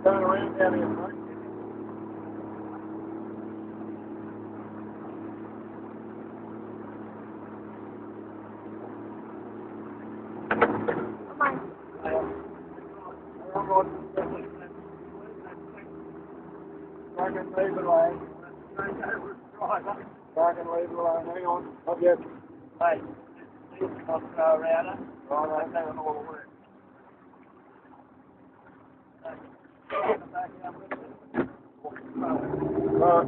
turn around down here, mate. Come on. I can leave it alone. I can leave it alone. Hang on. I'll get it. Hey, I'll throw around it. Right, That's how it all works.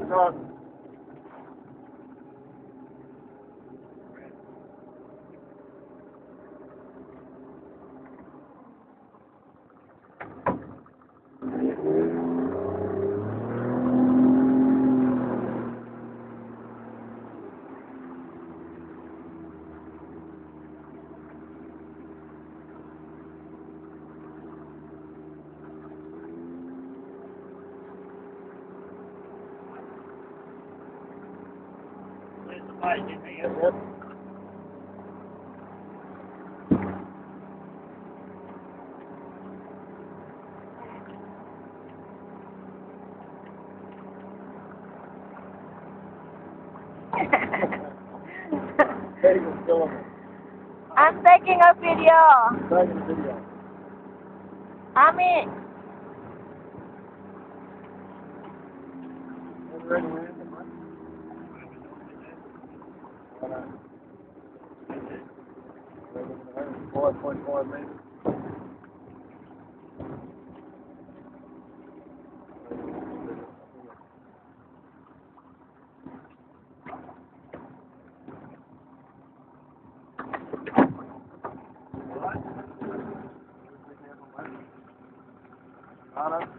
right. There's the page in here. Yep. Taking film. I'm taking a video. Taking a video. Ami. Ready, Randy, mate? Right. 5.5 meters. Right.